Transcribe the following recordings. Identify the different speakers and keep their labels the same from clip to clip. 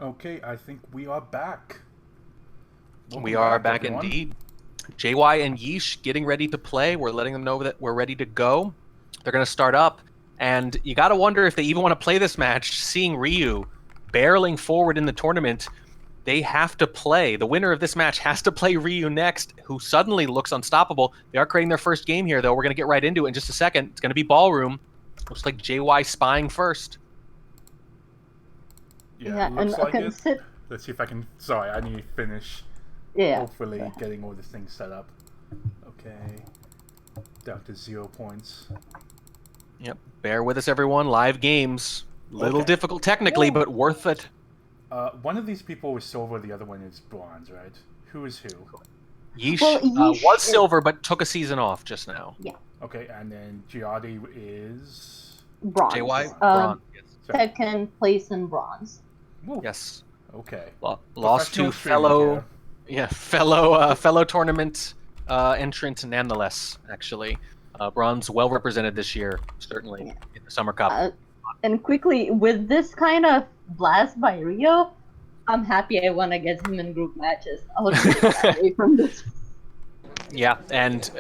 Speaker 1: Okay, I think we are back. Welcome
Speaker 2: We are
Speaker 1: back,
Speaker 2: back
Speaker 1: everyone.
Speaker 2: indeed. JY and Yeesh getting ready to play. We're letting them know that we're ready to go. They're going to start up, and you got to wonder if they even want to play this match. Seeing Ryu barreling forward in the tournament, they have to play. The winner of this match has to play Ryu next, who suddenly looks unstoppable. They are creating their first game here, though. We're going to get right into it in just a second. It's going to be Ballroom. Looks like JY spying first.
Speaker 1: Yeah,
Speaker 3: Yeah, and
Speaker 1: looks like it.
Speaker 3: consider.
Speaker 1: Let's see if I can. Sorry, I need to finish.
Speaker 3: Yeah.
Speaker 1: Hopefully, getting all the things set up. Okay. Down to 0 points.
Speaker 2: Yep. Bear with us, everyone. Live games. Little
Speaker 1: Okay.
Speaker 2: difficult technically,
Speaker 1: Whoa.
Speaker 2: but worth it.
Speaker 1: One of these people is silver, the other one is bronze, right? Who is who?
Speaker 2: Yeesh,
Speaker 3: Well, Yeesh
Speaker 2: was
Speaker 3: is-
Speaker 2: silver, but took a season off just now.
Speaker 3: Yeah,
Speaker 1: Okay, and then JYATY is.
Speaker 3: bronze.
Speaker 2: JY, bronze. Yes.
Speaker 1: Sorry.
Speaker 3: Second place in bronze.
Speaker 1: Woo.
Speaker 2: Yes.
Speaker 1: Okay.
Speaker 2: Lost to
Speaker 1: Professional streaming
Speaker 2: fellow tournament entrant nonetheless. Actually, bronze well represented this year, certainly
Speaker 3: Yeah.
Speaker 2: in the Summer Cup.
Speaker 3: And quickly, with this kind of blast by Rio, I'm happy I won against him in group matches. I'll get away from this.
Speaker 2: Yeah, and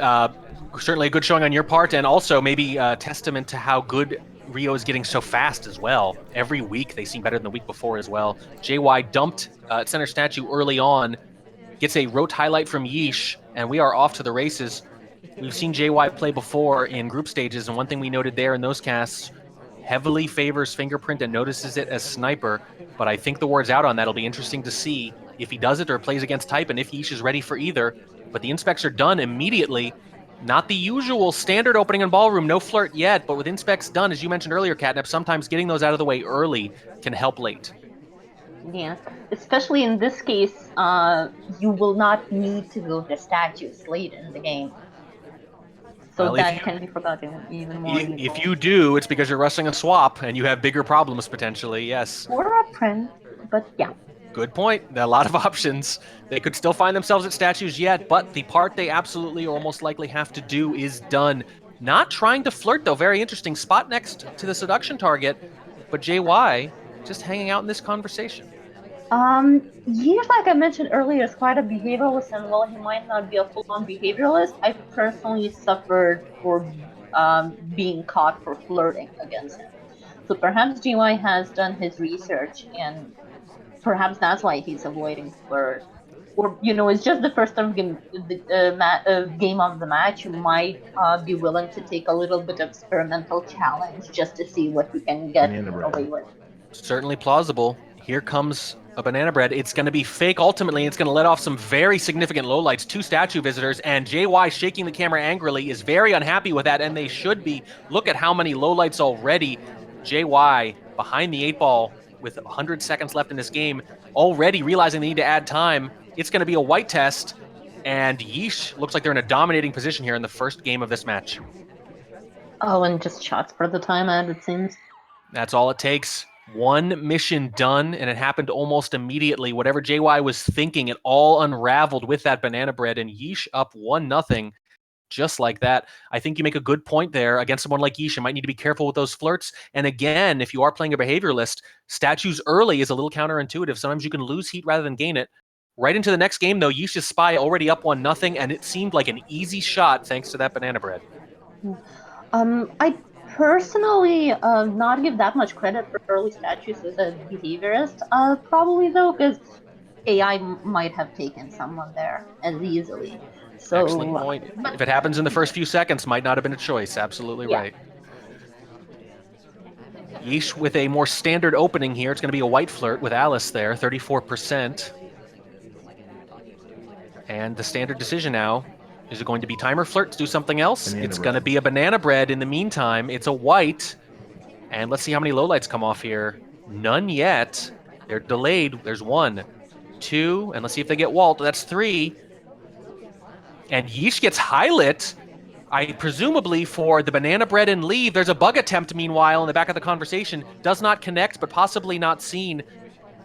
Speaker 2: certainly a good showing on your part, and also maybe a testament to how good Rio is getting so fast as well. Every week they seem better than the week before as well. JY dumped center statue early on, gets a rote highlight from Yeesh, and we are off to the races. We've seen JY play before in group stages, and one thing we noted there in those casts, heavily favors Fingerprint and notices it as Sniper, but I think the word's out on that. It'll be interesting to see if he does it or plays against Type, and if Yeesh is ready for either. But the inspects are done immediately. Not the usual standard opening in Ballroom, no flirt yet, but with inspects done, as you mentioned earlier, Catnip, sometimes getting those out of the way early can help late.
Speaker 3: Yeah, especially in this case, you will not need to go to statues late in the game. So
Speaker 2: Well,
Speaker 3: that can be forgotten even more
Speaker 2: if
Speaker 3: lethal.
Speaker 2: you do, it's because you're rushing a swap and you have bigger problems potentially, yes.
Speaker 3: Or a print, but yeah.
Speaker 2: Good point. There are a lot of options. They could still find themselves at statues yet, but the part they absolutely or almost likely have to do is done. Not trying to flirt, though. Very interesting. Spot next to the seduction target, but JY just hanging out in this conversation.
Speaker 3: Yeesh, like I mentioned earlier, is quite a behavioralist, and while he might not be a full-on behavioralist, I personally suffered for being caught for flirting against him. So perhaps GY has done his research, and perhaps that's why he's avoiding flirt. Or it's just the first game, game of the match. You might be willing to take a little bit of experimental challenge just to see what you can get away with.
Speaker 2: Certainly plausible. Here comes a banana bread. It's going to be fake ultimately. It's going to let off some very significant lowlights. 2 statue visitors, and JY shaking the camera angrily is very unhappy with that, and they should be. Look at how many lowlights already. JY behind the 8 ball with 100 seconds left in this game, already realizing they need to add time. It's going to be a white test, and Yeesh looks like they're in a dominating position here in the first game of this match.
Speaker 3: Oh, and just shots for the time ad, it seems.
Speaker 2: That's all it takes. One mission done, and it happened almost immediately. Whatever JY was thinking, it all unraveled with that banana bread, and Yeesh up 1-0, just like that. I think you make a good point there. Against someone like Yeesh, you might need to be careful with those flirts. And again, if you are playing a behavioralist, statues early is a little counterintuitive. Sometimes you can lose heat rather than gain it. Right into the next game, though, Yeesh's Spy already up 1-0, and it seemed like an easy shot thanks to that banana bread.
Speaker 3: I personally not give that much credit for early statues as a behaviorist. Probably though, because AI might have taken someone there as easily. So,
Speaker 2: excellent point. If it happens in the first few seconds, might not have been a choice. Absolutely
Speaker 3: yeah.
Speaker 2: right. Yeesh with a more standard opening here. It's going to be a white flirt with Alice there, 34%. And the standard decision now, is it going to be timer flirt to do something else? It's going to be a banana bread in the meantime. It's a white. And let's see how many lowlights come off here. None yet. They're delayed. There's 1, 2, and let's see if they get Walt. That's 3. And Yeesh gets highlit. Presumably for the banana bread and leave. There's a bug attempt, meanwhile, in the back of the conversation. Does not connect, but possibly not seen.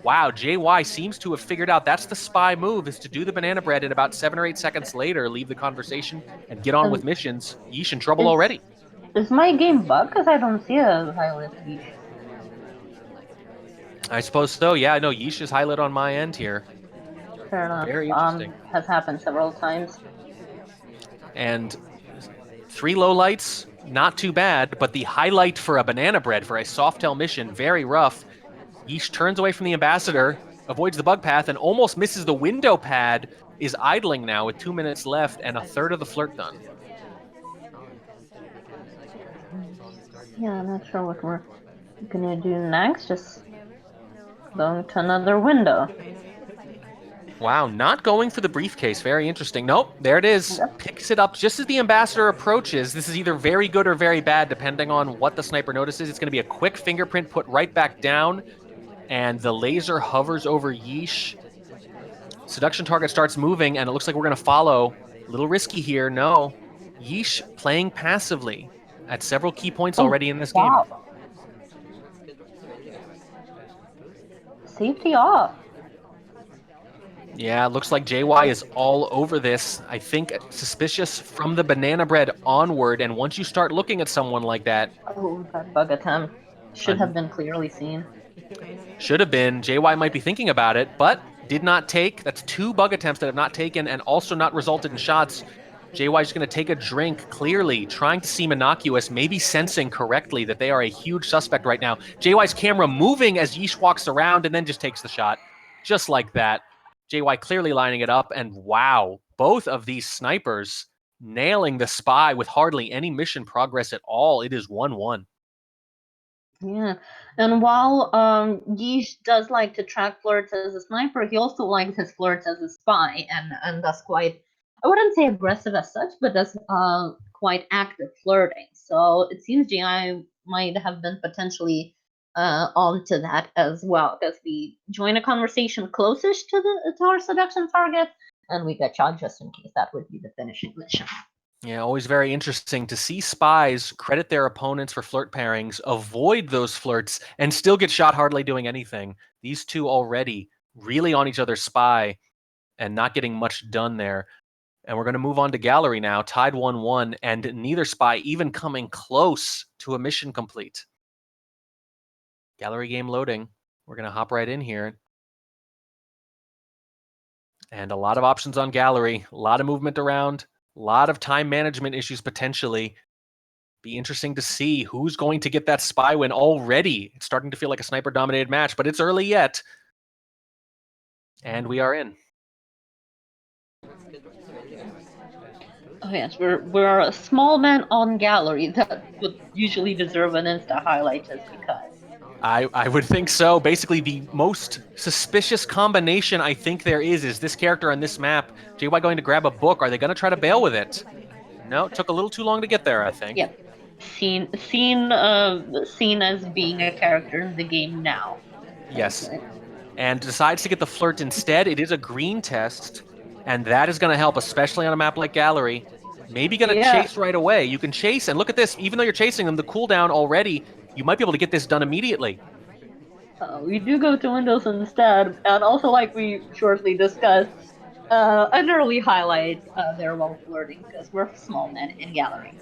Speaker 2: Wow, JY seems to have figured out that's the spy move, is to do the banana bread and about 7 or 8 seconds later leave the conversation and get on with missions. Yeesh in trouble already.
Speaker 3: Is my game bug? Because I don't see a highlight Yeesh.
Speaker 2: I suppose so. Yeah, no, Yeesh is highlight on my end here.
Speaker 3: Fair enough.
Speaker 2: Very interesting.
Speaker 3: Has happened several times.
Speaker 2: And 3 lowlights, not too bad, but the highlight for a banana bread for a Softail mission, very rough. Yeesh turns away from the ambassador, avoids the bug path, and almost misses the window pad, is idling now with 2 minutes left and a third of the flirt done.
Speaker 3: Yeah, I'm not sure what we're gonna do next. Just going to another window.
Speaker 2: Wow, not going for the briefcase. Very interesting. Nope, there it is.
Speaker 3: Yep.
Speaker 2: Picks it up just as the ambassador approaches. This is either very good or very bad, depending on what the sniper notices. It's going to be a quick fingerprint put right back down, and the laser hovers over Yeesh. Seduction target starts moving, and it looks like we're going to follow. A little risky here. No. Yeesh playing passively at several key points already in this game.
Speaker 3: Safety off.
Speaker 2: Yeah, it looks like JY is all over this. I think suspicious from the banana bread onward, and once you start looking at someone like that,
Speaker 3: Oh, that bug attempt should have been clearly seen.
Speaker 2: should have been. JY might be thinking about it, but did not take. That's 2 bug attempts that have not taken and also not resulted in shots. JY is going to take a drink, clearly trying to seem innocuous, maybe sensing correctly that they are a huge suspect right now. JY's camera moving as Yeesh walks around and then just takes the shot. Just like that. JY clearly lining it up, and wow, both of these snipers nailing the spy with hardly any mission progress at all. It is 1-1.
Speaker 3: Yeah, and while Yeesh does like to track flirts as a sniper, he also likes his flirts as a spy, and does quite, I wouldn't say aggressive as such, but does quite active flirting. So it seems GI might have been potentially onto that as well, because we join a conversation closest to our seduction target, and we get shot just in case that would be the finishing mission.
Speaker 2: Yeah, always very interesting to see spies credit their opponents for flirt pairings, avoid those flirts, and still get shot hardly doing anything. These two already really on each other's spy and not getting much done there. And we're going to move on to gallery now, tied 1-1, and neither spy even coming close to a mission complete. Gallery game loading. We're going to hop right in here. And a lot of options on gallery, a lot of movement around, a lot of time management issues potentially. Be interesting to see who's going to get that spy win already. It's starting to feel like a sniper-dominated match, but it's early yet. And we are in.
Speaker 3: Oh yes, we're a small man on gallery that would usually deserve an Insta highlight just because.
Speaker 2: I would think so. Basically, the most suspicious combination I think there is this character on this map. JY going to grab a book. Are they going to try to bail with it? No, it took a little too long to get there, I think.
Speaker 3: Yep. Seen as being a character in the game now.
Speaker 2: Yes. And decides to get the flirt instead. It is a green test, and that is going to help, especially on a map like Gallery. Maybe going to chase right away. You can chase, and look at this. Even though you're chasing them, the cooldown already, you might be able to get this done immediately.
Speaker 3: We do go to Windows instead, and also like we shortly discussed, an early highlight there while flirting, because we're small men in gallery.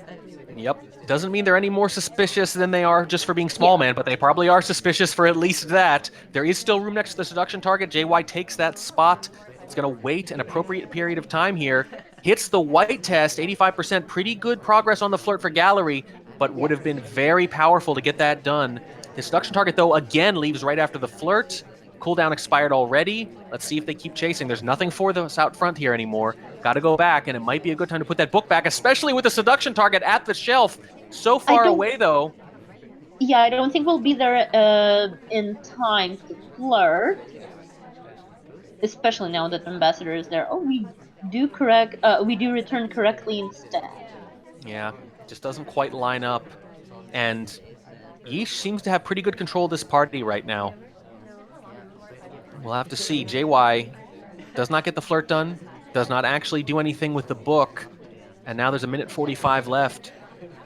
Speaker 2: Yep. Doesn't mean they're any more suspicious than they are just for being small man, but they probably are suspicious for at least that. There is still room next to the seduction target. JY takes that spot. It's going to wait an appropriate period of time here. Hits the white test, 85%. Pretty good progress on the flirt for gallery, but would have been very powerful to get that done. The seduction target, though, again leaves right after the flirt. Cooldown expired already. Let's see if they keep chasing. There's nothing for us out front here anymore. Got to go back, and it might be a good time to put that book back, especially with the seduction target at the shelf. So far away, though.
Speaker 3: Yeah, I don't think we'll be there in time to flirt. Especially now that the ambassador is there. Oh, we do return correctly instead.
Speaker 2: Yeah, it just doesn't quite line up. And Yeesh seems to have pretty good control of this party right now. We'll have to see. JY does not get the flirt done, does not actually do anything with the book, and now there's a minute 45 left,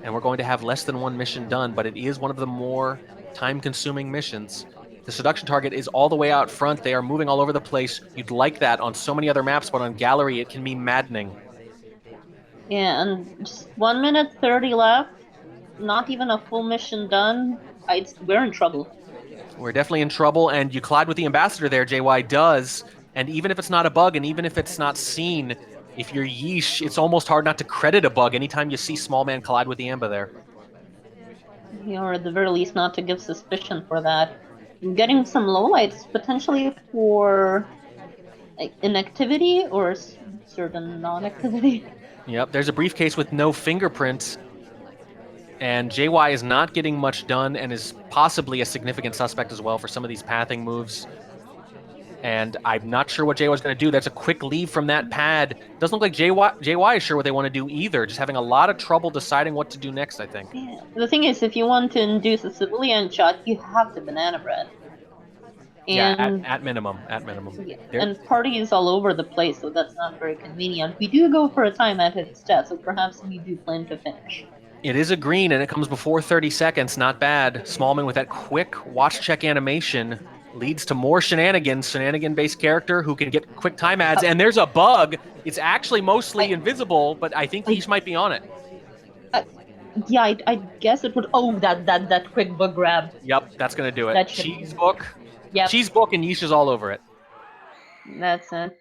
Speaker 2: and we're going to have less than one mission done, but it is one of the more time-consuming missions. The seduction target is all the way out front. They are moving all over the place. You'd like that on so many other maps, but on Gallery, it can be maddening.
Speaker 3: Yeah, and just 1 minute 30 left. Not even a full mission done. We're in trouble.
Speaker 2: We're definitely in trouble, and you collide with the ambassador there, JY does. And even if it's not a bug, and even if it's not seen, if you're Yeesh, it's almost hard not to credit a bug anytime you see small man collide with the Amba there.
Speaker 3: Or at the very least not to give suspicion for that. Getting some lowlights potentially for inactivity or certain non-activity.
Speaker 2: Yep, there's a briefcase with no fingerprints, and JY is not getting much done and is possibly a significant suspect as well for some of these pathing moves. And I'm not sure what JY is going to do. That's a quick leave from that pad. Doesn't look like JY is sure what they want to do either. Just having a lot of trouble deciding what to do next, I think.
Speaker 3: Yeah. The thing is, if you want to induce a civilian shot, you have the banana bread. And
Speaker 2: yeah, at minimum.
Speaker 3: yeah, and parties all over the place, so that's not very convenient. We do go for a time at its death, so perhaps we do plan to finish.
Speaker 2: It is a green, and it comes before 30 seconds. Not bad. Smallman with that quick watch check animation leads to more shenanigans. Shenanigan-based character who can get quick time adds, and there's a bug. It's actually mostly invisible, but I think Yeesh might be on it.
Speaker 3: Yeah, I guess it would. Oh, that quick bug grab.
Speaker 2: Yep, that's gonna do it. Cheese book.
Speaker 3: Yep.
Speaker 2: Cheese book, and Yeesh is all over it.
Speaker 3: That's it.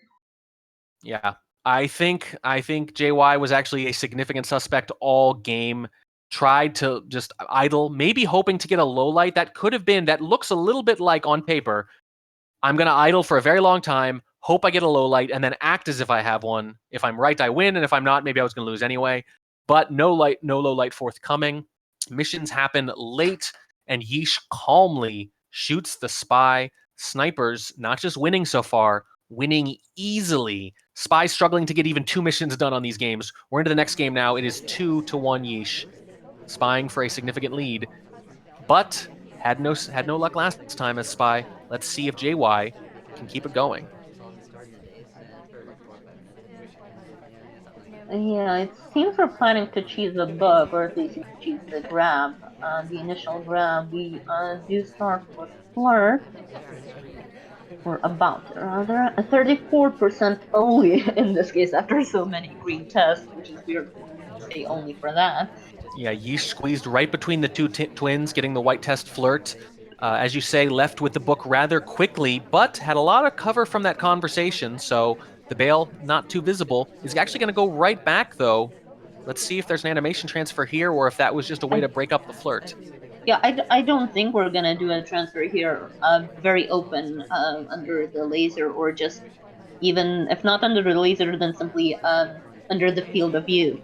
Speaker 2: Yeah, I think JY was actually a significant suspect all game. Tried to just idle, maybe hoping to get a low light. That could have been. That looks a little bit like on paper. I'm gonna idle for a very long time, hope I get a low light, and then act as if I have one. If I'm right, I win, and if I'm not, maybe I was gonna lose anyway. But no low light forthcoming. Missions happen late, and Yeesh calmly shoots the spy. Snipers not just winning so far, winning easily. Spy struggling to get even 2 missions done on these games. We're into the next game now. It is 2-1 Yeesh, spying for a significant lead, but had no luck last time as spy. Let's see if JY can keep it going.
Speaker 3: Yeah, it seems we're planning to cheese the bug, or at least cheese the grab, the initial grab. We do start with flirt. We're about rather 34% only in this case after so many green tests, which is weird to say only for that.
Speaker 2: Yeah, Yeesh squeezed right between the two twins, getting the white test flirt. As you say, left with the book rather quickly, but had a lot of cover from that conversation, so the bail, not too visible, is actually going to go right back, though. Let's see if there's an animation transfer here, or if that was just a way to break up the flirt.
Speaker 3: Yeah, I don't think we're going to do a transfer here very open under the laser, or just even, if not under the laser, then simply under the field of view.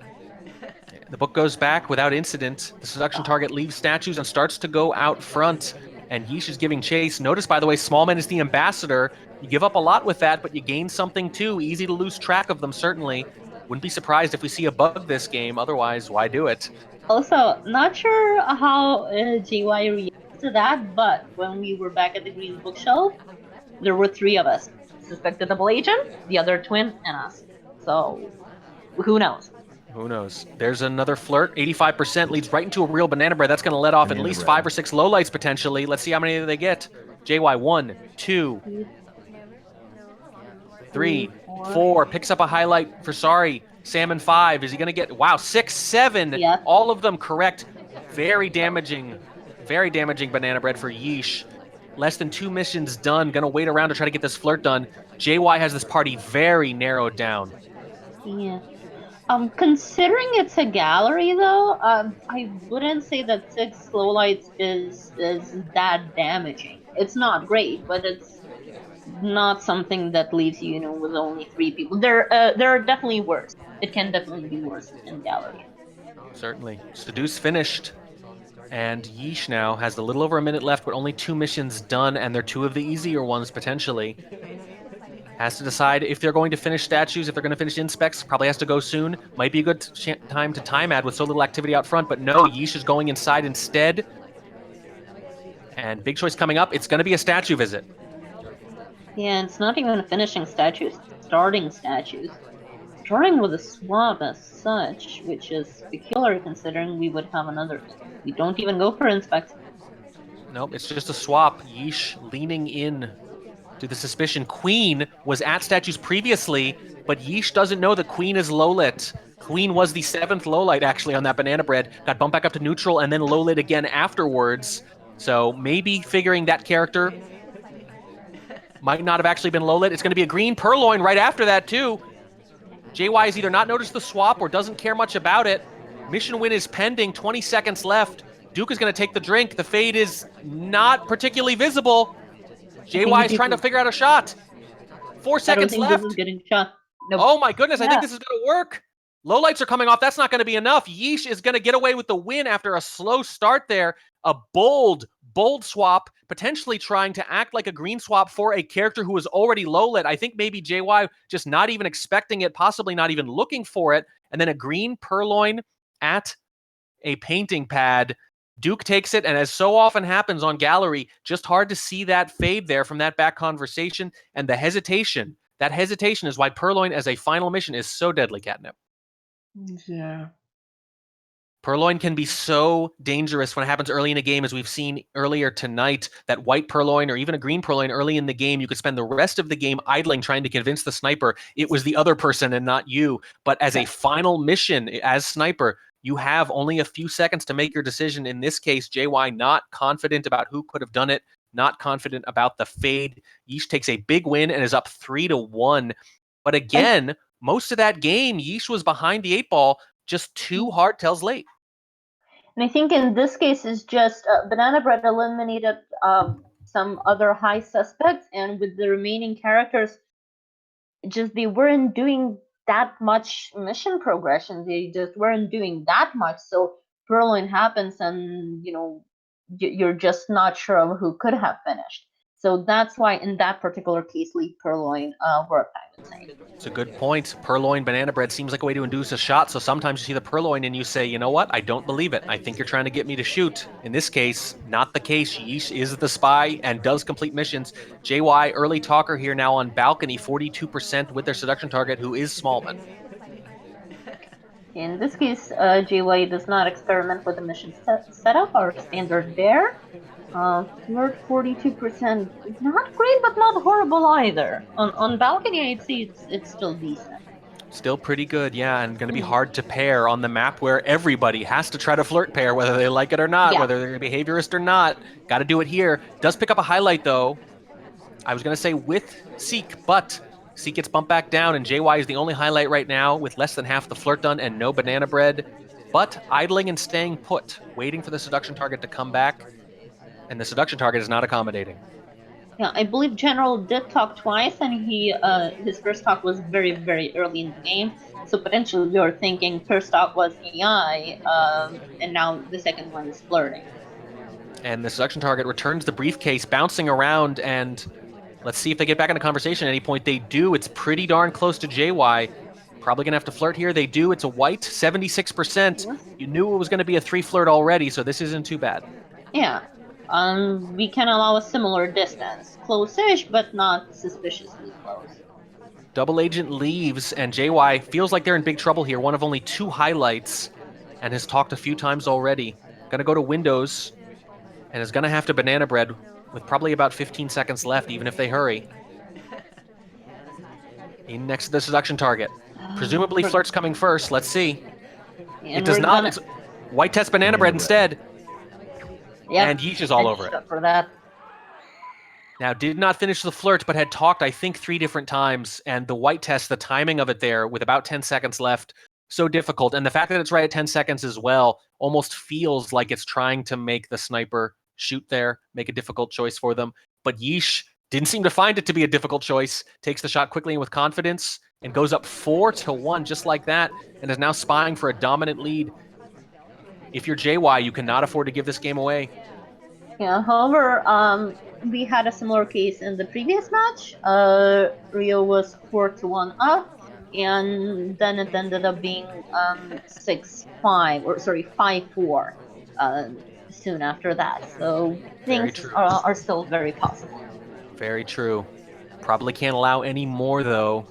Speaker 2: The book goes back without incident. The seduction target leaves statues and starts to go out front. And Yeesh is giving chase. Notice, by the way, Smallman is the ambassador. You give up a lot with that, but you gain something too. Easy to lose track of them, certainly. Wouldn't be surprised if we see a bug this game. Otherwise, why do it?
Speaker 3: Also, not sure how JY reacts to that, but when we were back at the green bookshelf, there were 3 of us. Suspected double agent, the other twin, and us. So, who knows?
Speaker 2: Who knows? There's another flirt. 85% leads right into a real banana bread. That's going to let off at least 5 or 6 lowlights potentially. Let's see how many they get. JY, 1, 2, 3, 4. Picks up a highlight for sorry. Salmon, 5. Is he going to get, wow, 6, 7.
Speaker 3: Yeah.
Speaker 2: All of them correct. Very damaging banana bread for Yeesh. Less than 2 missions done. Going to wait around to try to get this flirt done. JY has this party very narrowed down.
Speaker 3: Yeah. Considering it's a gallery, though, I wouldn't say that 6 lowlights is that damaging. It's not great, but it's not something that leaves you, with only 3 people. There are definitely worse. It can definitely be worse in gallery.
Speaker 2: Certainly. Seduce finished. And Yeesh now has a little over a minute left, but only 2 missions done, and they're 2 of the easier ones, potentially. Has to decide if they're going to finish statues, if they're going to finish inspects. Probably has to go soon. Might be a good time to time add with so little activity out front, but no, Yeesh is going inside instead. And big choice coming up. It's going to be a statue visit.
Speaker 3: Yeah, it's not even finishing statues, starting statues. Starting with a swap as such, which is peculiar considering we would have another thing. We don't even go for inspect.
Speaker 2: Nope, it's just a swap. Yeesh leaning in to the suspicion. Queen was at statues previously, but Yeesh doesn't know that Queen is low-lit. Queen was the 7th low-light, actually, on that banana bread. Got bumped back up to neutral and then low-lit again afterwards. So maybe figuring that character might not have actually been low lit. It's going to be a green Purloin right after that, too. JY has either not noticed the swap or doesn't care much about it. Mission win is pending, 20 seconds left. Duke is going to take the drink. The fade is not particularly visible. JY is trying to figure out a shot. 4 seconds left.
Speaker 3: I don't think this is getting shot. Nope.
Speaker 2: Oh my goodness,
Speaker 3: Yeah.
Speaker 2: I think this is going to work. Low lights are coming off. That's not going to be enough. Yeesh is going to get away with the win after a slow start there. A bold swap, potentially trying to act like a green swap for a character who was already low lit. I think maybe JY just not even expecting it, possibly not even looking for it. And then a green Purloin at a painting pad. Duke takes it, and as so often happens on Gallery, just hard to see that fade there from that back conversation. And the hesitation, that hesitation is why Purloin as a final mission is so deadly, Catnip.
Speaker 3: Yeah.
Speaker 2: Purloin can be so dangerous when it happens early in a game, as we've seen earlier tonight. That white Purloin or even a green Purloin early in the game, you could spend the rest of the game idling trying to convince the sniper it was the other person and not you. But as a final mission, as sniper, you have only a few seconds to make your decision. In this case, JY not confident about who could have done it, not confident about the fade. Yeesh takes a big win and is up 3-1. But again, most of that game, Yeesh was behind the 8 ball, just 2 hardtails late.
Speaker 3: And I think in this case, it's just Banana Bread eliminated some other high suspects, and with the remaining characters, just they weren't doing that much mission progression. They just weren't doing that much. So Purloin happens, and you're just not sure of who could have finished. So that's why in that particular case, Lead Purloin worked, I would say.
Speaker 2: It's a good point. Purloin Banana Bread seems like a way to induce a shot. So sometimes you see the Purloin and you say, you know what? I don't believe it. I think you're trying to get me to shoot. In this case, not the case. Yeesh is the spy and does complete missions. JY, early talker here now on balcony, 42% with their seduction target, who is Smallman.
Speaker 3: In this case, JY does not experiment with the mission setup or standard there. Flirt 42%, not great, but not horrible either. On balcony, I'd say it's still decent.
Speaker 2: Still pretty good, yeah, and going to be hard to pair on the map where everybody has to try to flirt pair, whether they like it or not, whether they're a behaviorist or not. Got to do it here. Does pick up a highlight, though. I was going to say with Seek, but Seek gets bumped back down, and JY is the only highlight right now with less than half the flirt done and no Banana Bread. But idling and staying put, waiting for the seduction target to come back. And the seduction target is not accommodating.
Speaker 3: Yeah, I believe General did talk twice, and his first talk was very, very early in the game. So potentially you're thinking first talk was AI, and now the second one is flirting.
Speaker 2: And the seduction target returns the briefcase, bouncing around, and let's see if they get back into conversation at any point. They do. It's pretty darn close to JY. Probably going to have to flirt here. They do. It's a white, 76%. You knew it was going to be a 3 flirt already, so this isn't too bad.
Speaker 3: Yeah. We can allow a similar distance. Close-ish, but not suspiciously close.
Speaker 2: Double agent leaves, and JY feels like they're in big trouble here. One of only 2 highlights, and has talked a few times already. Gonna go to Windows, and is gonna have to Banana Bread with probably about 15 seconds left, even if they hurry. In next to the seduction target. Presumably Flirt's coming first. Let's see. It does not. It's white test Banana Bread instead.
Speaker 3: Yep.
Speaker 2: And Yeesh is all over it.
Speaker 3: For that.
Speaker 2: Now, did not finish the flirt, but had talked, I think, 3 different times. And the white test, the timing of it there, with about 10 seconds left, so difficult. And the fact that it's right at 10 seconds as well almost feels like it's trying to make the sniper shoot there, make a difficult choice for them. But Yeesh didn't seem to find it to be a difficult choice, takes the shot quickly and with confidence, and goes up 4-1 just like that, and is now spying for a dominant lead. If you're JY, you cannot afford to give this game away.
Speaker 3: Yeah, however, we had a similar case in the previous match. Rio was 4-1 up, and then it ended up being 5-4 soon after that. So things are still very possible.
Speaker 2: Very true. Probably can't allow any more, though.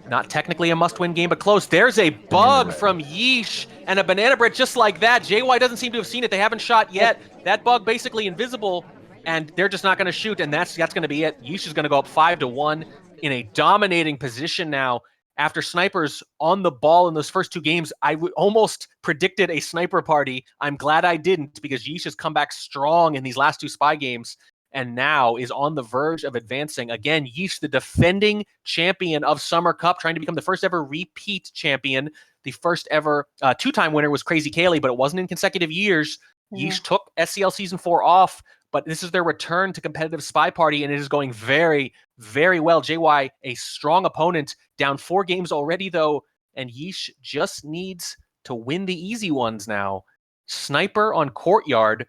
Speaker 2: Not technically a must-win game, but close. There's a bug from Yeesh and a Banana Bread just like that. JY doesn't seem to have seen it. They haven't shot yet. That bug basically invisible, and they're just not going to shoot, and that's going to be it. Yeesh is going to go up 5-1 in a dominating position now. after Sniper's on the ball in those first 2 games, I would almost predicted a Sniper party. I'm glad I didn't, because Yeesh has come back strong in these last 2 Spy games and now is on the verge of advancing. Again, Yeesh, the defending champion of Summer Cup, trying to become the first ever repeat champion. The first ever 2-time winner was Crazy Kaylee, but it wasn't in consecutive years.
Speaker 3: Yeah.
Speaker 2: Yeesh took SCL Season 4 off, but this is their return to competitive SpyParty, and it is going very, very well. JY, a strong opponent, down 4 games already, though, and Yeesh just needs to win the easy ones now. Sniper on Courtyard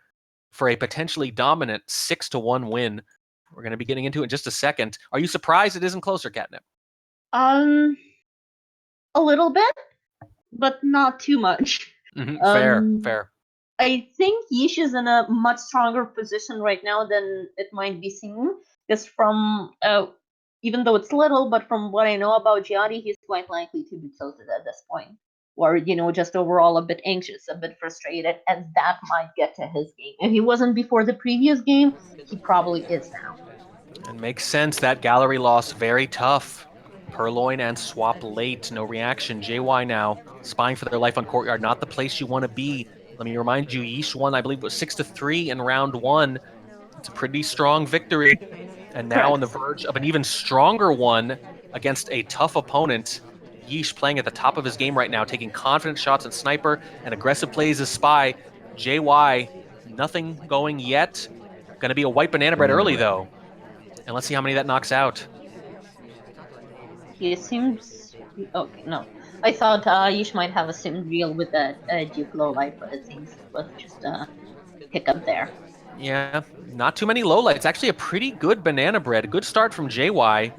Speaker 2: for a potentially dominant 6-1 win. We're going to be getting into it in just a second. Are you surprised it isn't closer, Catnip?
Speaker 3: A little bit, but not too much.
Speaker 2: Fair.
Speaker 3: I think Yeesh is in a much stronger position right now than it might be seen. Because from even though it's little, but from what I know about JYATY, he's quite likely to be tilted at this point, or just overall a bit anxious, a bit frustrated, and that might get to his game. If he wasn't before the previous game, he probably is now.
Speaker 2: And makes sense. That gallery loss very tough. Purloin and swap late, no reaction. JY now spying for their life on Courtyard, not the place you want to be. Let me remind you, Yeesh won, I believe it was 6-3 in round 1. It's a pretty strong victory. And now on the verge of an even stronger one against a tough opponent. Yeesh playing at the top of his game right now, taking confident shots at Sniper and aggressive plays as Spy. JY, nothing going yet. Going to be a white banana bread early, though. And let's see how many that knocks out.
Speaker 3: He assumes... Okay, no. I thought Yeesh might have assumed real with that Duke low light, but it seems it was just a hiccup there.
Speaker 2: Yeah, not too many lowlights. Actually, a pretty good banana bread. A good start from JY.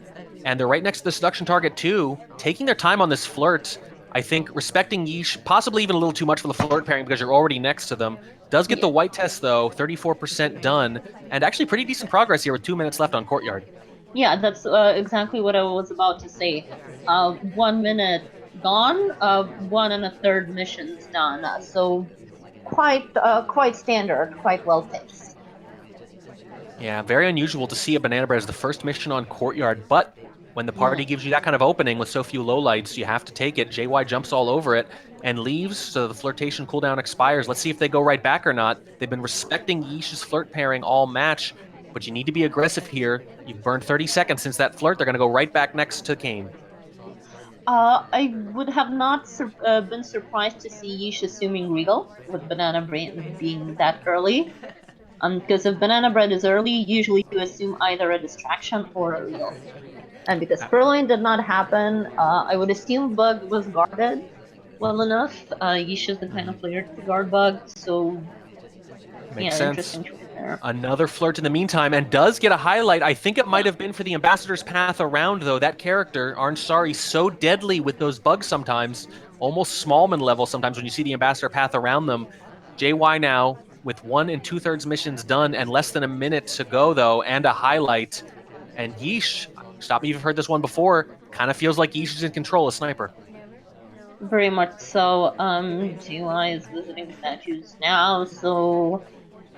Speaker 2: And they're right next to the seduction target, too. Taking their time on this flirt. I think respecting Yeesh, possibly even a little too much for the flirt pairing because you're already next to them. Does get the white test, though. 34% done. And actually pretty decent progress here with 2 minutes left on Courtyard.
Speaker 3: Yeah, that's exactly what I was about to say. 1 minute gone, 1 1/3 missions done. So quite standard, quite well paced.
Speaker 2: Yeah, very unusual to see a banana bread as the first mission on Courtyard, but when the party gives you that kind of opening with so few lowlights, you have to take it. JY jumps all over it and leaves, so the flirtation cooldown expires. Let's see if they go right back or not. They've been respecting Yeesh's flirt pairing all match, but you need to be aggressive here. You've burned 30 seconds since that flirt. They're going to go right back next to Kane.
Speaker 3: I would have not been surprised to see Yeesh assuming Regal, with Banana Bread being that early. Because if Banana Bread is early, usually you assume either a distraction or a Regal. And because Purloin did not happen, I would assume Bug was guarded well enough. Yeesh is the kind of player to guard Bug, so
Speaker 2: Makes sense.
Speaker 3: interesting choice there.
Speaker 2: Another flirt in the meantime, and does get a highlight. I think it might have been for the Ambassador's path around, though. That character, Ansari, so deadly with those bugs sometimes, almost Smallman level sometimes when you see the Ambassador path around them. JY now with 1 2/3 missions done and less than a minute to go, though, and a highlight. And Yeesh, stop me if you've heard this one before, kind of feels like Yeesh is in control as Sniper.
Speaker 3: Very much so. JY is visiting statues now, so...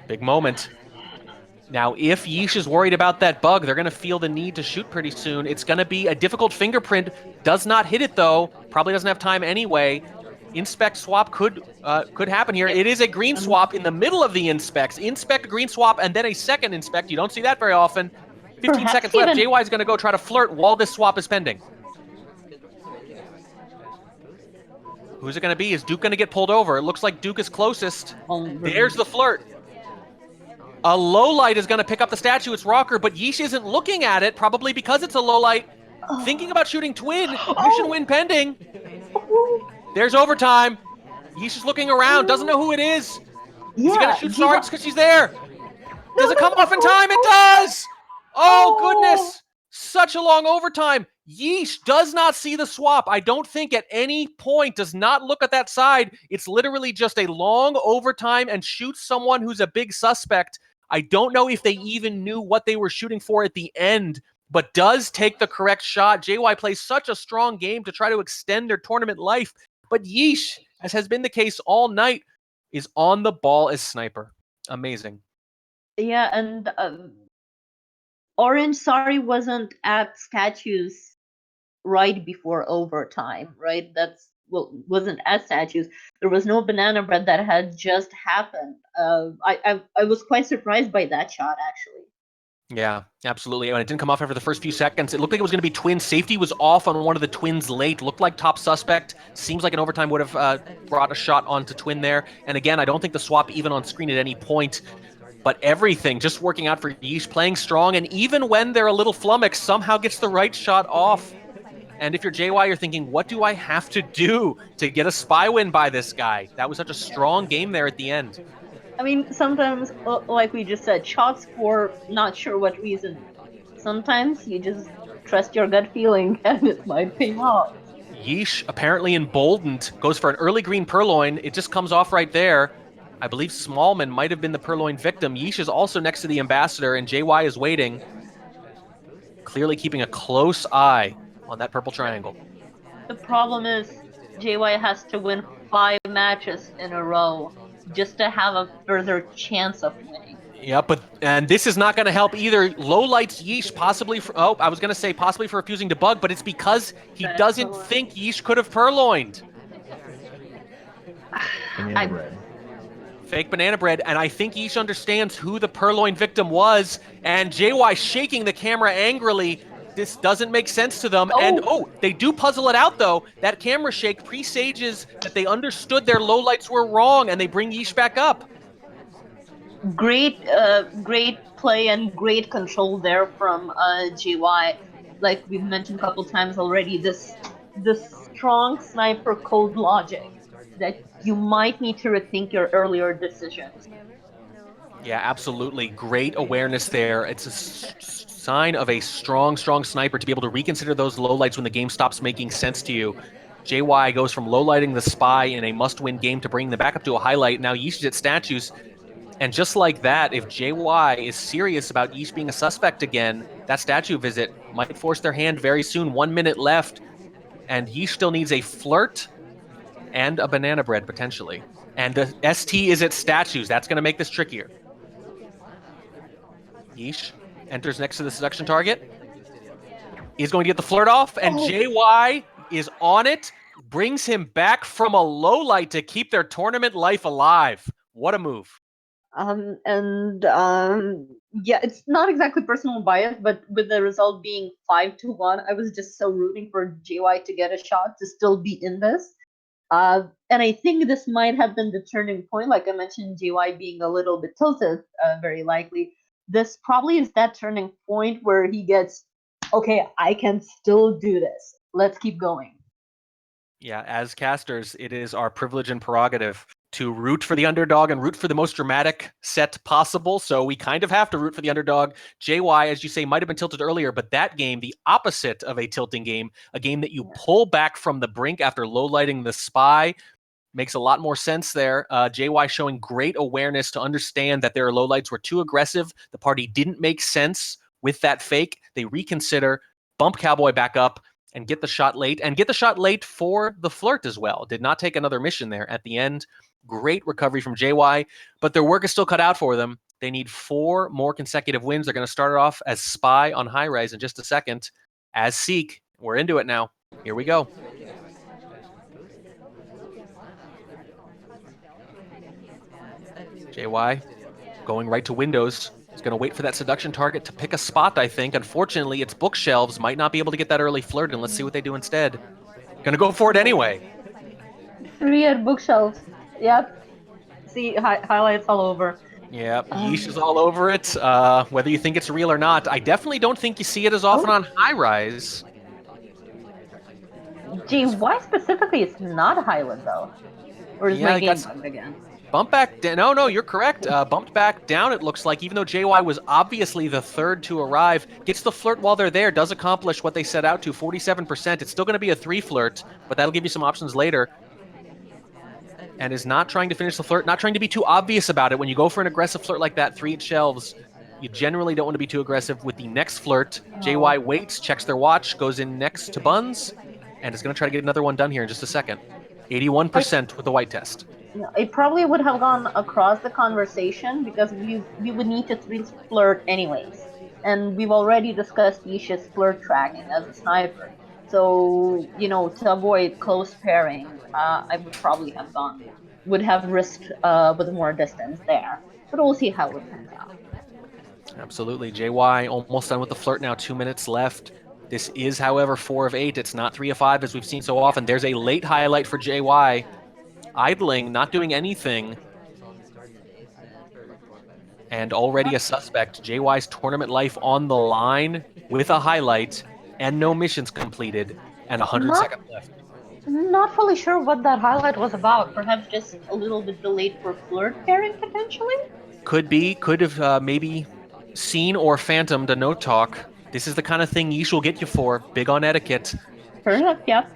Speaker 2: Big moment. Now, if Yeesh is worried about that bug, they're going to feel the need to shoot pretty soon. It's going to be a difficult fingerprint. Does not hit it, though. Probably doesn't have time anyway. Inspect swap could happen here. It is a green swap in the middle of the inspects. Inspect, green swap, and then a second inspect. You don't see that very often. 15 seconds left. JY is going to go try to flirt while this swap is pending. Who's it going to be? Is Duke going to get pulled over? It looks like Duke is closest. There's the flirt. A low light is going to pick up the statue. It's Rocker, but Yeesh isn't looking at it, probably because it's a low light. Thinking about shooting Twin. Mission win pending. There's overtime. Yeesh is looking around. Doesn't know who it is. Is he going to shoot Sorry just because she's there? Does it come off in time? It does! Oh, goodness. Such a long overtime. Yeesh does not see the swap. I don't think at any point does not look at that side. It's literally just a long overtime and shoots someone who's a big suspect. I don't know if they even knew what they were shooting for at the end, but does take the correct shot. JY plays such a strong game to try to extend their tournament life. But Yeesh, as has been the case all night, is on the ball as Sniper. Amazing.
Speaker 3: Yeah, and Orange Sorry wasn't at statues right before overtime, right? That's wasn't as statues. There was no banana bread that had just happened. I was quite surprised by that shot actually.
Speaker 2: Yeah, absolutely. And it didn't come off after the first few seconds. It looked like it was going to be Twins. Safety was off on one of the Twins late. Looked like top suspect. Seems like an overtime would have brought a shot onto Twin there. And again, I don't think the swap even on screen at any point. But everything just working out for Yeesh, playing strong. And even when they're a little flummoxed, somehow gets the right shot off. And if you're JY, you're thinking, what do I have to do to get a spy win by this guy? That was such a strong game there at the end.
Speaker 3: I mean, sometimes, like we just said, shots for not sure what reason. Sometimes you just trust your gut feeling and it might pay off.
Speaker 2: Yeesh, apparently emboldened, goes for an early green purloin. It just comes off right there. I believe Smallman might have been the purloin victim. Yeesh is also next to the ambassador, and JY is waiting, clearly keeping a close eye on that purple triangle.
Speaker 3: The problem is JY has to win 5 matches in a row just to have a further chance of winning.
Speaker 2: Yeah, and this is not going to help either. Low lights Yeesh possibly for, I was going to say possibly for refusing to bug, but it's because he doesn't think Yeesh could have purloined.
Speaker 4: Banana bread.
Speaker 2: Fake banana bread, and I think Yeesh understands who the purloin victim was, and JY shaking the camera angrily. This doesn't make sense to them, and they do puzzle it out though. That camera shake presages that they understood their lowlights were wrong, and they bring Yeesh back up.
Speaker 3: Great play and great control there from JY. Like we've mentioned a couple times already, this strong sniper code logic that you might need to rethink your earlier decisions.
Speaker 2: Yeah, absolutely. Great awareness there. It's a sign of a strong sniper to be able to reconsider those lowlights when the game stops making sense to you. JY goes from lowlighting the spy in a must-win game to bringing them back up to a highlight. Now Yeesh is at statues. And just like that, if JY is serious about Yeesh being a suspect again, that statue visit might force their hand very soon. 1 minute left, and Yeesh still needs a flirt and a banana bread, potentially. And the ST is at statues. That's going to make this trickier. Yeesh enters next to the seduction target. He's going to get the flirt off, and JY is on it. Brings him back from a low light to keep their tournament life alive. What a move.
Speaker 3: Yeah, it's not exactly personal bias, but with the result being 5-1, I was just so rooting for JY to get a shot to still be in this. And I think this might have been the turning point. Like I mentioned, JY being a little bit tilted, very likely. This probably is that turning point where he gets, okay, I can still do this. Let's keep going.
Speaker 2: Yeah, as casters, it is our privilege and prerogative to root for the underdog and root for the most dramatic set possible. So we kind of have to root for the underdog. JY, as you say, might have been tilted earlier, but that game, the opposite of a tilting game, a game that you pull back from the brink after low-lighting the spy, makes a lot more sense there. JY showing great awareness to understand that their lowlights were too aggressive. The party didn't make sense with that fake. They reconsider, bump Cowboy back up, and get the shot late. And get the shot late for the flirt as well. Did not take another mission there at the end. Great recovery from JY, but their work is still cut out for them. They need 4 more consecutive wins. They're going to start it off as Spy on High Rise in just a second. As Seek, we're into it now. Here we go. JY going right to Windows. He's going to wait for that seduction target to pick a spot, I think. Unfortunately, it's bookshelves. Might not be able to get that early flirt, and let's see what they do instead. Going to go for it anyway.
Speaker 3: 3 at bookshelves. Yep. See, highlights all over.
Speaker 2: Yeah, Yeesh is all over it. Whether you think it's real or not, I definitely don't think you see it as often on High Rise.
Speaker 3: JY specifically is not Highland, though. Or is my game bugged again?
Speaker 2: Bump back down. No, you're correct. Bumped back down, it looks like, even though JY was obviously the third to arrive. Gets the flirt while they're there, does accomplish what they set out to, 47%. It's still going to be a 3 flirt, but that'll give you some options later. And is not trying to finish the flirt, not trying to be too obvious about it. When you go for an aggressive flirt like that, 3 at shelves, you generally don't want to be too aggressive with the next flirt. JY waits, checks their watch, goes in next to Buns, and is going to try to get another one done here in just a second. 81% with the white test.
Speaker 3: It probably would have gone across the conversation because we would need to 3 flirt anyways. And we've already discussed Yeesh's flirt tracking as a sniper. So, to avoid close pairing, I would have risked with more distance there. But we'll see how it turns out.
Speaker 2: Absolutely. JY almost done with the flirt now, 2 minutes left. This is, however, 4 of 8. It's not 3 of 5 as we've seen so often. There's a late highlight for JY. Idling, not doing anything. And already a suspect. JY's tournament life on the line with a highlight and no missions completed and 100
Speaker 3: Not
Speaker 2: seconds left.
Speaker 3: Not fully sure what that highlight was about. Perhaps just a little bit delayed for flirt pairing, potentially?
Speaker 2: Could have maybe seen or phantomed a no talk. This is the kind of thing Yeesh will get you for. Big on etiquette.
Speaker 3: Fair enough, yeah.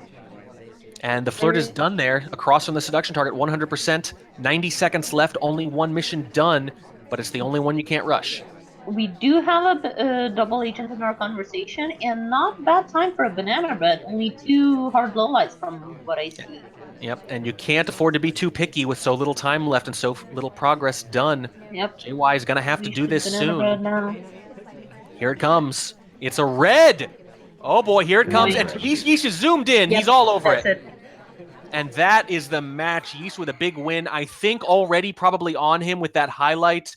Speaker 2: And the flirt is done there. Across from the seduction target, 100%. 90 seconds left, only one mission done, but it's the only one you can't rush.
Speaker 3: We do have a double agent in our conversation, and not bad time for a banana bread. Only 2 hard lowlights from what I see.
Speaker 2: Yep, and you can't afford to be too picky with so little time left and so little progress done.
Speaker 3: Yep.
Speaker 2: JY is going to have to do this
Speaker 3: banana
Speaker 2: soon.
Speaker 3: bread now.
Speaker 2: Here it comes. It's a red. Oh boy, here it comes. And Yeesh is zoomed in.
Speaker 3: Yep,
Speaker 2: He's all over
Speaker 3: that's it.
Speaker 2: And that is the match. Yeesh with a big win. I think already probably on him with that highlight.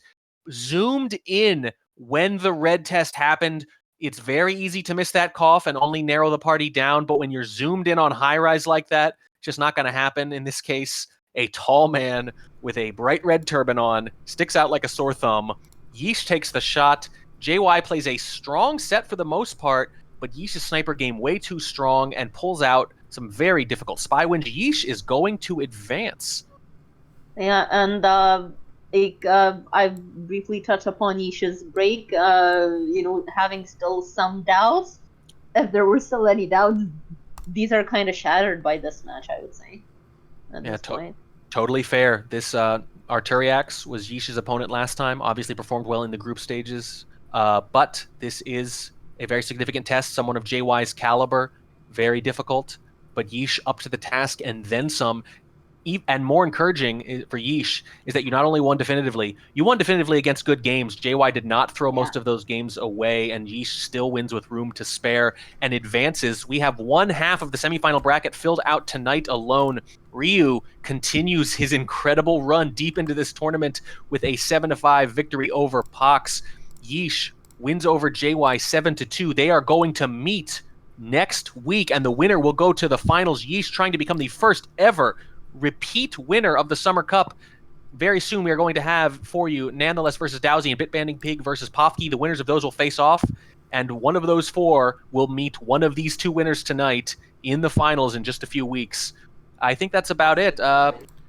Speaker 2: Zoomed in when the red test happened. It's very easy to miss that cough and only narrow the party down. But when you're zoomed in on high rise like that, just not going to happen. In this case, a tall man with a bright red turban on sticks out like a sore thumb. Yeesh takes the shot. JY plays a strong set for the most part, but Yeesh's sniper game way too strong and pulls out some very difficult spy wins. Yeesh is going to advance.
Speaker 3: Yeah, and I briefly touched upon Yeesh's break, having still some doubts. If there were still any doubts, these are kind of shattered by this match, I would say. At this point.
Speaker 2: Totally fair. This Arturiax was Yeesh's opponent last time, obviously performed well in the group stages, but this is a very significant test, someone of JY's caliber, very difficult, but Yeesh up to the task and then some. And more encouraging for Yeesh is that you not only won definitively, you won definitively against good games. JY did not throw most of those games away, and Yeesh still wins with room to spare and advances. We have one half of the semifinal bracket filled out tonight alone. Ryu continues his incredible run deep into this tournament with a 7-5 victory over Pox. Yeesh wins over JY 7-2. They are going to meet next week, and the winner will go to the finals. Yeesh trying to become the first ever repeat winner of the Summer Cup. Very soon we are going to have for you Nonetheless versus Dowsy and Bitbanding Pig versus Pofke. The winners of those will face off, and one of those 4 will meet one of these 2 winners tonight in the finals in just a few weeks. I think that's about it.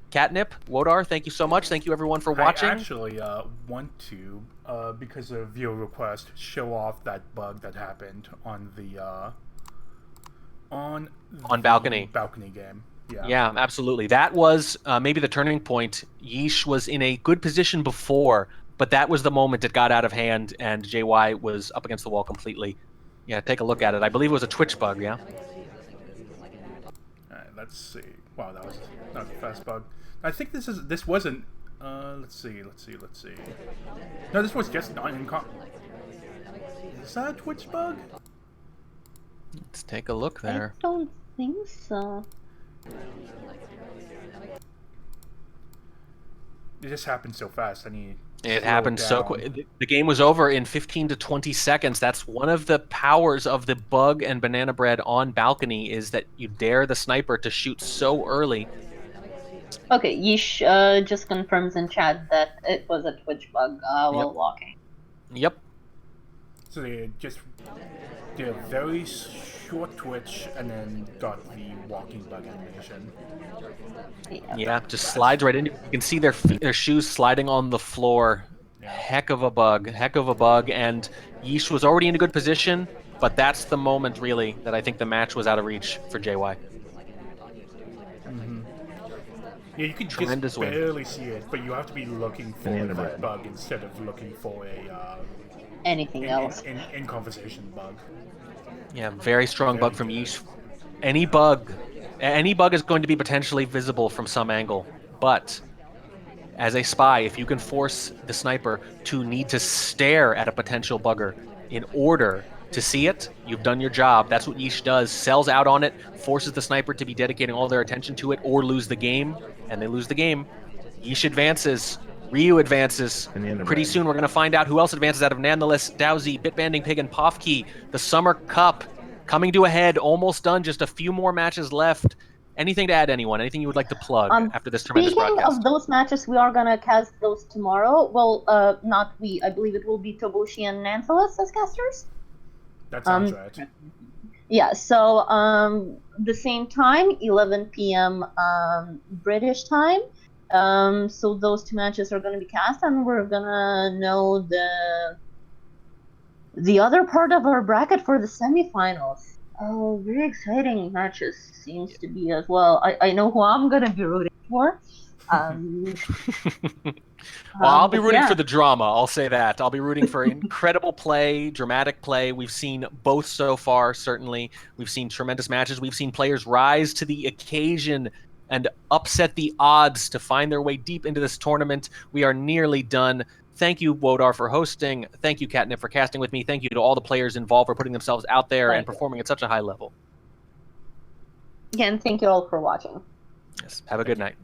Speaker 2: Catnip, Wodar, thank you so much. Thank you everyone for watching.
Speaker 1: I actually want to, because of viewer request, show off that bug that happened on the on
Speaker 2: balcony
Speaker 1: game.
Speaker 2: Yeah, absolutely. That was maybe the turning point. Yeesh was in a good position before, but that was the moment it got out of hand, and JY was up against the wall completely. Yeah, take a look at it. I believe it was a Twitch bug, yeah?
Speaker 1: Alright, let's see. Wow, that was not a fast bug. I think this wasn't... let's see. No, this was just not in Is that a Twitch bug?
Speaker 2: Let's take a look there.
Speaker 3: I don't think so.
Speaker 1: It just happened so fast.
Speaker 2: It happened so quick. The game was over in 15 to 20 seconds. That's one of the powers of the bug and banana bread on balcony, is that you dare the sniper to shoot so early.
Speaker 3: Okay, Yeesh just confirms in chat that it was a Twitch bug while walking.
Speaker 2: Yep.
Speaker 1: So they just did a very short twitch and then got the walking bug animation.
Speaker 2: Yeah, just slides right in. You can see their shoes sliding on the floor. Yeah. Heck of a bug, and Yeesh was already in a good position, but that's the moment really that I think the match was out of reach for JY.
Speaker 1: Mm-hmm. Yeah, you could just barely see it, but you have to be looking for that bug instead of looking for a
Speaker 3: anything else.
Speaker 1: In conversation bug.
Speaker 2: Yeah, very strong bug from Yeesh. Any bug is going to be potentially visible from some angle, but as a spy, if you can force the sniper to need to stare at a potential bugger in order to see it, you've done your job. That's what Yeesh does. Sells out on it, forces the sniper to be dedicating all their attention to it or lose the game, and they lose the game. Yeesh advances. Ryu advances. Pretty soon we're going to find out who else advances out of Nandaless, Dowsy, Bitbanding Pig, and Pofkey. The Summer Cup coming to a head, almost done, just a few more matches left. Anything to add, anyone? Anything you would like to plug after this tremendous broadcast?
Speaker 3: Speaking of those matches, we are going to cast those tomorrow. Well, not we. I believe it will be Toboshi and Nandaless as casters.
Speaker 1: That sounds right.
Speaker 3: Yeah, so the same time, 11 p.m. British time. So those two matches are going to be cast, and we're going to know the other part of our bracket for the semifinals. Oh, very exciting matches seems to be as well. I know who I'm going to be rooting for.
Speaker 2: Well, I'll be rooting for the drama. I'll say that. I'll be rooting for incredible play, dramatic play. We've seen both so far, certainly. We've seen tremendous matches. We've seen players rise to the occasion and upset the odds to find their way deep into this tournament. We are nearly done. Thank you, Wodar, for hosting. Thank you, Catnip, for casting with me. Thank you to all the players involved for putting themselves out there and performing at such a high level.
Speaker 3: Again, thank you all for watching.
Speaker 2: Yes. Have a good night.